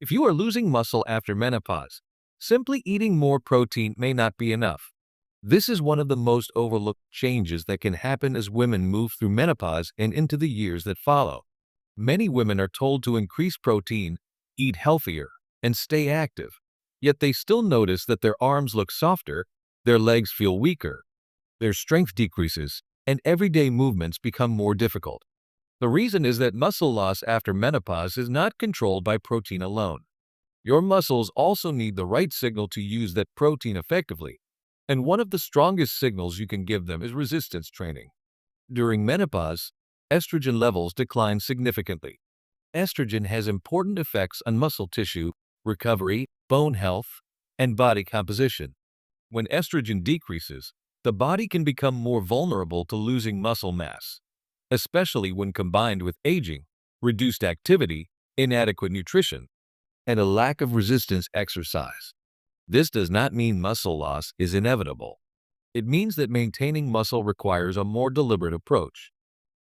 If you are losing muscle after menopause, simply eating more protein may not be enough. This is one of the most overlooked changes that can happen as women move through menopause and into the years that follow. Many women are told to increase protein, eat healthier, and stay active. Yet they still notice that their arms look softer, their legs feel weaker, their strength decreases, and everyday movements become more difficult. The reason is that muscle loss after menopause is not controlled by protein alone. Your muscles also need the right signal to use that protein effectively, and one of the strongest signals you can give them is resistance training. During menopause, estrogen levels decline significantly. Estrogen has important effects on muscle tissue, recovery, bone health, and body composition. When estrogen decreases, the body can become more vulnerable to losing muscle mass, especially when combined with aging, reduced activity, inadequate nutrition, and a lack of resistance exercise. This does not mean muscle loss is inevitable. It means that maintaining muscle requires a more deliberate approach.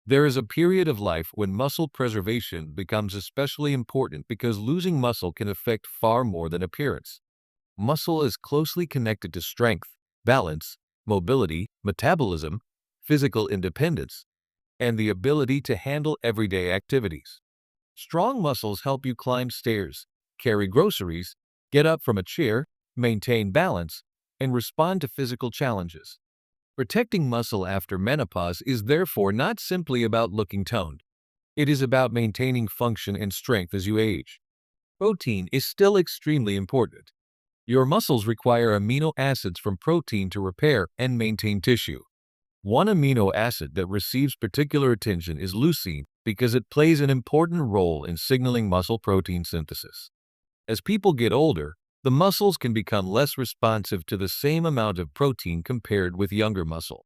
There is a period of life when muscle preservation becomes especially important because losing muscle can affect far more than appearance. Muscle is closely connected to strength, balance, mobility, metabolism, physical independence, and the ability to handle everyday activities. Strong muscles help you climb stairs, carry groceries, get up from a chair, maintain balance, and respond to physical challenges. Protecting muscle after menopause is therefore not simply about looking toned. It is about maintaining function and strength as you age. Protein is still extremely important. Your muscles require amino acids from protein to repair and maintain tissue. One amino acid that receives particular attention is leucine because it plays an important role in signaling muscle protein synthesis. As people get older, the muscles can become less responsive to the same amount of protein compared with younger muscle.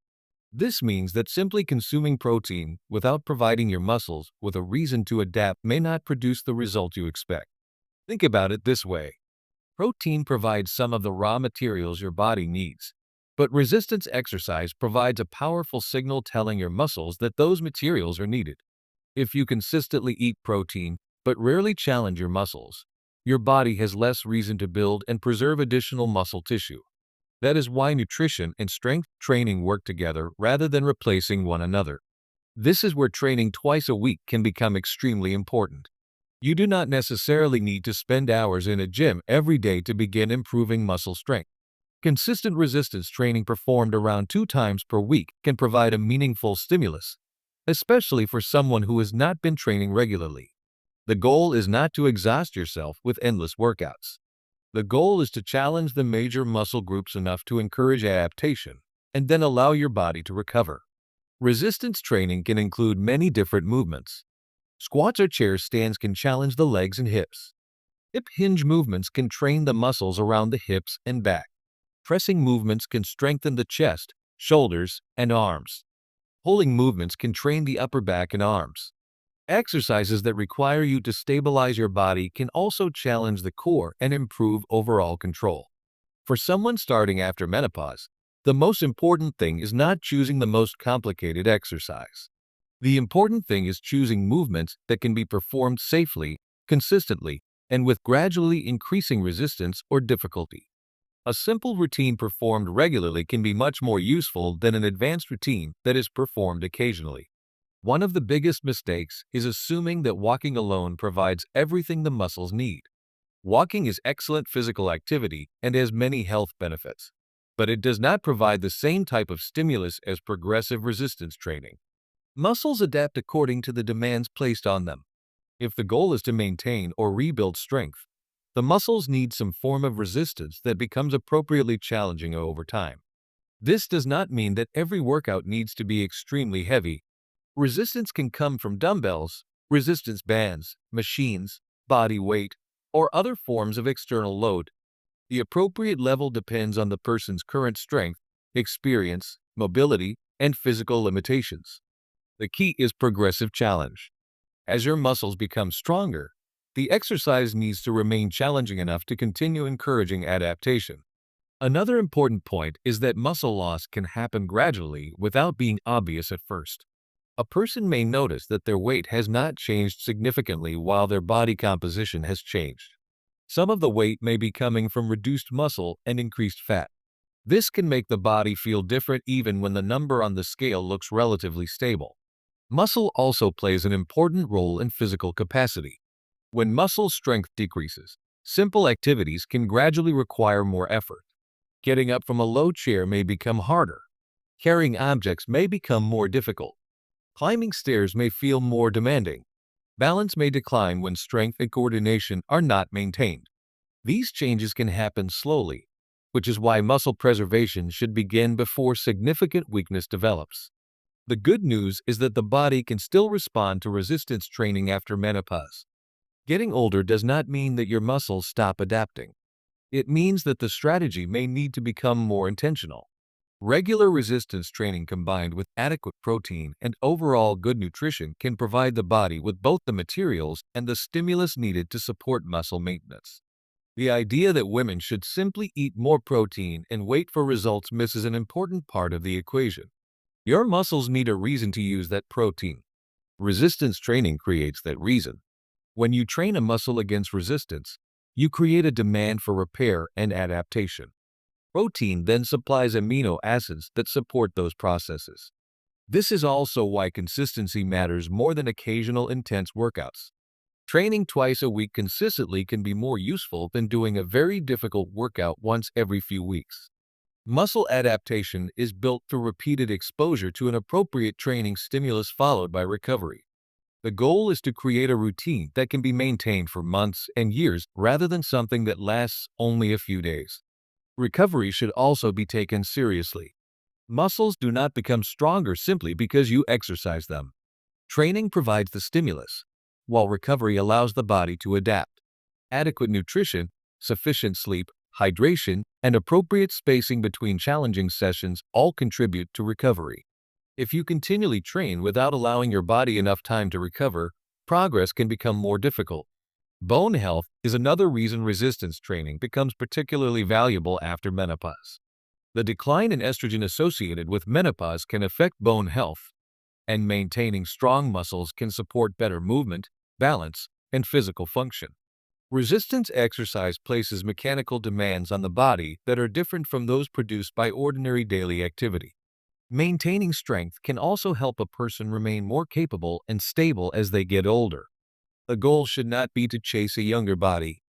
This means that simply consuming protein without providing your muscles with a reason to adapt may not produce the result you expect. Think about it this way. Protein provides some of the raw materials your body needs, but resistance exercise provides a powerful signal telling your muscles that those materials are needed. If you consistently eat protein but rarely challenge your muscles, your body has less reason to build and preserve additional muscle tissue. That is why nutrition and strength training work together rather than replacing one another. This is where training twice a week can become extremely important. You do not necessarily need to spend hours in a gym every day to begin improving muscle strength. Consistent resistance training performed around 2 times per week can provide a meaningful stimulus, especially for someone who has not been training regularly. The goal is not to exhaust yourself with endless workouts. The goal is to challenge the major muscle groups enough to encourage adaptation and then allow your body to recover. Resistance training can include many different movements. Squats or chair stands can challenge the legs and hips. Hip hinge movements can train the muscles around the hips and back. Pressing movements can strengthen the chest, shoulders, and arms. Pulling movements can train the upper back and arms. Exercises that require you to stabilize your body can also challenge the core and improve overall control. For someone starting after menopause, the most important thing is not choosing the most complicated exercise. The important thing is choosing movements that can be performed safely, consistently, and with gradually increasing resistance or difficulty. A simple routine performed regularly can be much more useful than an advanced routine that is performed occasionally. One of the biggest mistakes is assuming that walking alone provides everything the muscles need. Walking is excellent physical activity and has many health benefits, but it does not provide the same type of stimulus as progressive resistance training. Muscles adapt according to the demands placed on them. If the goal is to maintain or rebuild strength, the muscles need some form of resistance that becomes appropriately challenging over time. This does not mean that every workout needs to be extremely heavy. Resistance can come from dumbbells, resistance bands, machines, body weight, or other forms of external load. The appropriate level depends on the person's current strength, experience, mobility, and physical limitations. The key is progressive challenge. As your muscles become stronger, the exercise needs to remain challenging enough to continue encouraging adaptation. Another important point is that muscle loss can happen gradually without being obvious at first. A person may notice that their weight has not changed significantly while their body composition has changed. Some of the weight may be coming from reduced muscle and increased fat. This can make the body feel different even when the number on the scale looks relatively stable. Muscle also plays an important role in physical capacity. When muscle strength decreases, simple activities can gradually require more effort. Getting up from a low chair may become harder. Carrying objects may become more difficult. Climbing stairs may feel more demanding. Balance may decline when strength and coordination are not maintained. These changes can happen slowly, which is why muscle preservation should begin before significant weakness develops. The good news is that the body can still respond to resistance training after menopause. Getting older does not mean that your muscles stop adapting. It means that the strategy may need to become more intentional. Regular resistance training combined with adequate protein and overall good nutrition can provide the body with both the materials and the stimulus needed to support muscle maintenance. The idea that women should simply eat more protein and wait for results misses an important part of the equation. Your muscles need a reason to use that protein. Resistance training creates that reason. When you train a muscle against resistance, you create a demand for repair and adaptation. Protein then supplies amino acids that support those processes. This is also why consistency matters more than occasional intense workouts. Training twice a week consistently can be more useful than doing a very difficult workout once every few weeks. Muscle adaptation is built through repeated exposure to an appropriate training stimulus followed by recovery. The goal is to create a routine that can be maintained for months and years rather than something that lasts only a few days. Recovery should also be taken seriously. Muscles do not become stronger simply because you exercise them. Training provides the stimulus, while recovery allows the body to adapt. Adequate nutrition, sufficient sleep, hydration, and appropriate spacing between challenging sessions all contribute to recovery. If you continually train without allowing your body enough time to recover, progress can become more difficult. Bone health is another reason resistance training becomes particularly valuable after menopause. The decline in estrogen associated with menopause can affect bone health, and maintaining strong muscles can support better movement, balance, and physical function. Resistance exercise places mechanical demands on the body that are different from those produced by ordinary daily activity. Maintaining strength can also help a person remain more capable and stable as they get older. The goal should not be to chase a younger body.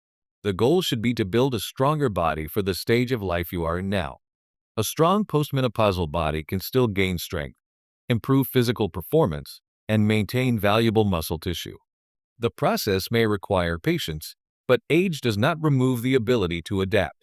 The goal should be to build a stronger body for the stage of life you are in now. A strong postmenopausal body can still gain strength, improve physical performance, and maintain valuable muscle tissue. The process may require patience, but age does not remove the ability to adapt.